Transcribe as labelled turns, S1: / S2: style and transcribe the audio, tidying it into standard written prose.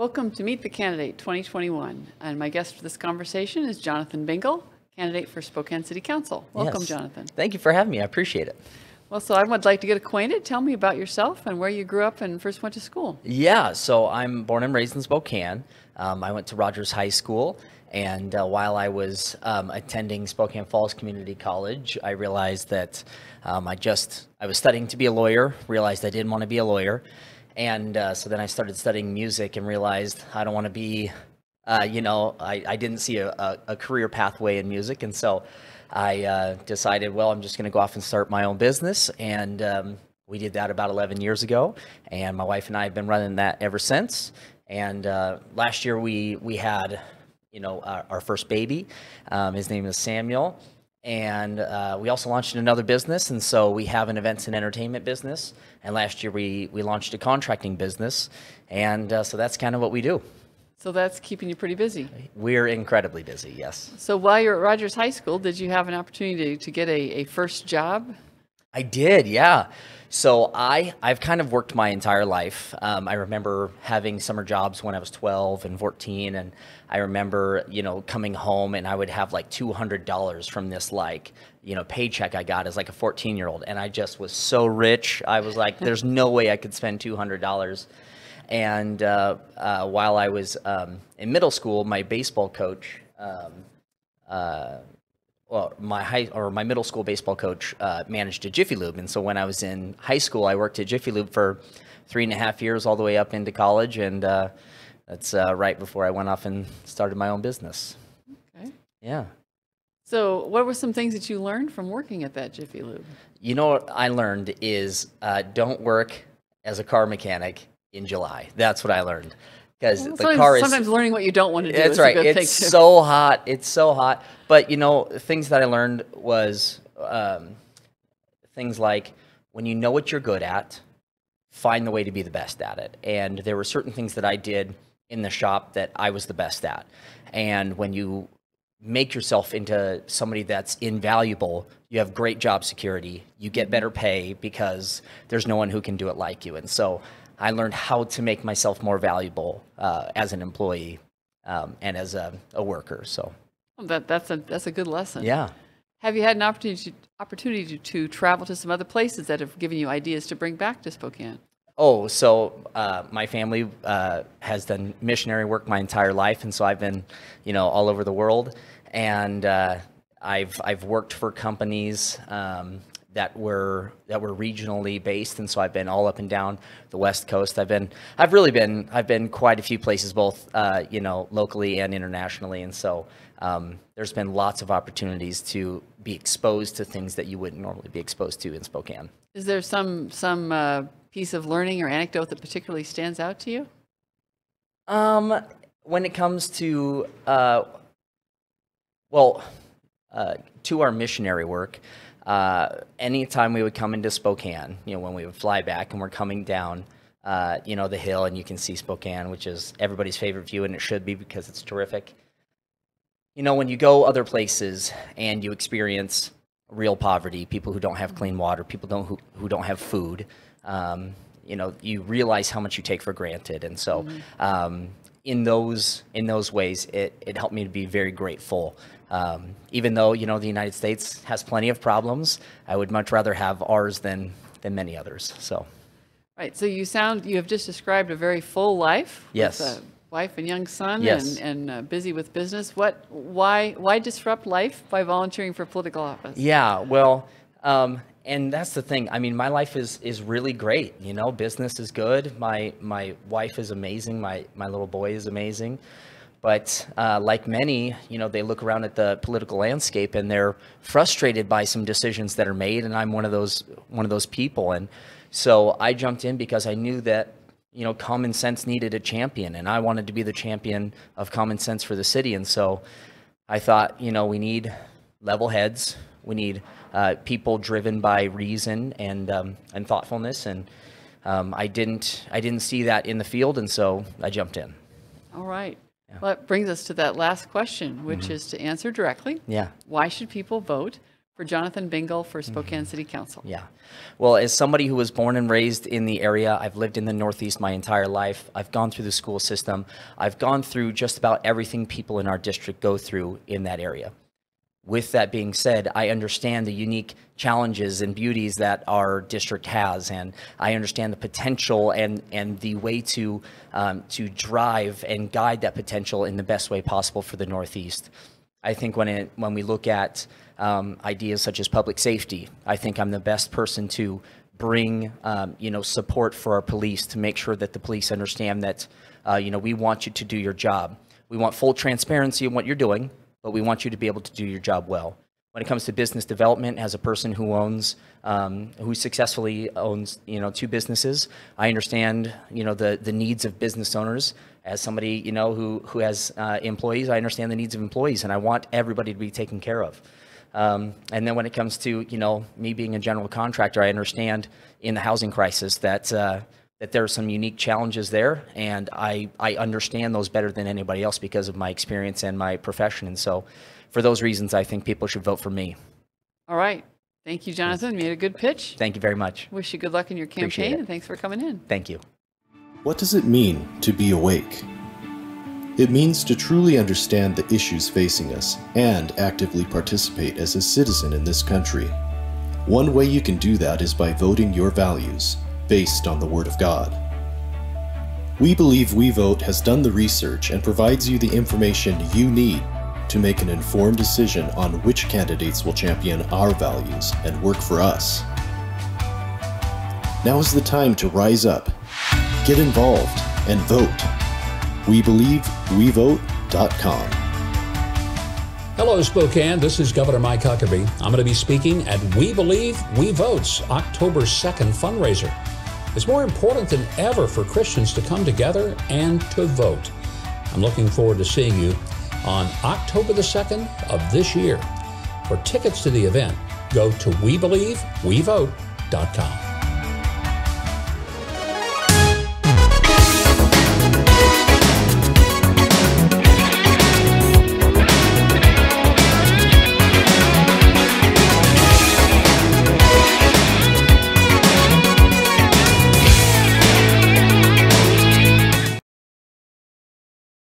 S1: welcome to Meet the Candidate 2021. And my guest for this conversation is Jonathan Bingle, candidate for Spokane City Council. Welcome,
S2: Yes.
S1: Jonathan.
S2: Thank you for having me. I appreciate it.
S1: Well, so I would like to get acquainted. Tell me about yourself and where you grew up and first went to school.
S2: Yeah, so I'm born and raised in Spokane. I went to Rogers High School, and while I was attending Spokane Falls Community College, I realized that I was studying to be a lawyer, realized I didn't want to be a lawyer, and so then I started studying music and realized I don't want to be, I didn't see a career pathway in music, and so I decided, well, I'm just going to go off and start my own business, and we did that about 11 years ago, and my wife and I have been running that ever since. And last year we had, our first baby. His name is Samuel, and we also launched another business, and so we have an events and entertainment business. And last year we launched a contracting business, and so that's kind of what we do.
S1: So that's keeping you pretty busy.
S2: We're incredibly busy, yes.
S1: So while you're at Rogers High School, did you have an opportunity to get a first job?
S2: I did, yeah. So I've kind of worked my entire life. I remember having summer jobs when I was 12 and 14, and I remember, coming home and I would have like $200 from this paycheck I got as like a 14-year-old, and I just was so rich. I was like, there's no way I could spend $200. And while I was in middle school, my baseball coach, my middle school baseball coach managed a Jiffy Lube, and so when I was in high school, I worked at Jiffy Lube for 3.5 years, all the way up into college, and that's right before I went off and started my own business.
S1: Okay.
S2: Yeah.
S1: So what were some things that you learned from working at that Jiffy Lube?
S2: You know what I learned is don't work as a car mechanic in July. That's what I learned. Because the car is
S1: sometimes learning what you don't want to do.
S2: That's
S1: is
S2: right.
S1: A good thing
S2: It's
S1: too.
S2: so hot. It's so hot. But things that I learned was things like when you know what you're good at, find the way to be the best at it. And there were certain things that I did in the shop that I was the best at. And when you make yourself into somebody that's invaluable, you have great job security. You get better pay because there's no one who can do it like you. And so I learned how to make myself more valuable as an employee and as a worker. So
S1: that's a good lesson.
S2: yeah.
S1: Have you had an opportunity to travel to some other places that have given you ideas to bring back to Spokane?
S2: Oh, so my family has done missionary work my entire life, and so I've been, all over the world, and I've worked for companies that were regionally based, and so I've been all up and down the West Coast. I've been quite a few places, both locally and internationally, and so there's been lots of opportunities to be exposed to things that you wouldn't normally be exposed to in Spokane.
S1: Is there some piece of learning or anecdote that particularly stands out to you?
S2: When it comes to to our missionary work, anytime we would come into Spokane, when we would fly back and we're coming down, the hill, and you can see Spokane, which is everybody's favorite view, and it should be because it's terrific. When you go other places and you experience real poverty, people who don't have clean water, people who don't have food, you realize how much you take for granted. And so in those ways, it helped me to be very grateful. Even though, the United States has plenty of problems, I would much rather have ours than many others. So.
S1: Right. So you have just described a very full life.
S2: Yes.
S1: With a wife and young son.
S2: Yes.
S1: And busy with business. Why disrupt life by volunteering for political office?
S2: Yeah, well, and that's the thing. I mean, my life is really great. Business is good. My wife is amazing. My little boy is amazing. But like many, they look around at the political landscape and they're frustrated by some decisions that are made. And I'm one of those people. And so I jumped in because I knew that common sense needed a champion, and I wanted to be the champion of common sense for the city. And so I thought, we need level heads. We need people driven by reason and thoughtfulness. And I didn't see that in the field, and so I jumped in.
S1: All right. Yeah. Well, that brings us to that last question, which is to answer directly.
S2: Yeah.
S1: Why should people vote for Jonathan Bingle for Spokane City Council.
S2: Yeah. Well, as somebody who was born and raised in the area, I've lived in the Northeast my entire life. I've gone through the school system. I've gone through just about everything people in our district go through in that area. With that being said, I understand the unique challenges and beauties that our district has, and I understand the potential and the way to drive and guide that potential in the best way possible for the Northeast. I think when we look at ideas such as public safety, I think I'm the best person to bring support for our police, to make sure that the police understand that we want you to do your job. We want full transparency in what you're doing, but we want you to be able to do your job well. When it comes to business development, as a person who successfully owns 2 businesses, I understand the needs of business owners. As somebody who has employees, I understand the needs of employees, and I want everybody to be taken care of. And then when it comes to me being a general contractor, I understand in the housing crisis that there are some unique challenges there, and I understand those better than anybody else because of my experience and my profession. And so for those reasons, I think people should vote for me.
S1: All right. Thank you, Jonathan. You made a good pitch.
S2: Thank you very much.
S1: Wish you good luck in your campaign, and thanks for coming in.
S2: Thank you.
S3: What does it mean to be awake? It means to truly understand the issues facing us and actively participate as a citizen in this country. One way you can do that is by voting your values based on the Word of God. We Believe We Vote has done the research and provides you the information you need to make an informed decision on which candidates will champion our values and work for us. Now is the time to rise up, get involved, and vote. WeBelieveWeVote.com.
S4: Hello, Spokane. This is Governor Mike Huckabee. I'm going to be speaking at We Believe We Vote's October 2nd fundraiser. It's more important than ever for Christians to come together and to vote. I'm looking forward to seeing you on October the 2nd of this year. For tickets to the event, go to WeBelieveWeVote.com.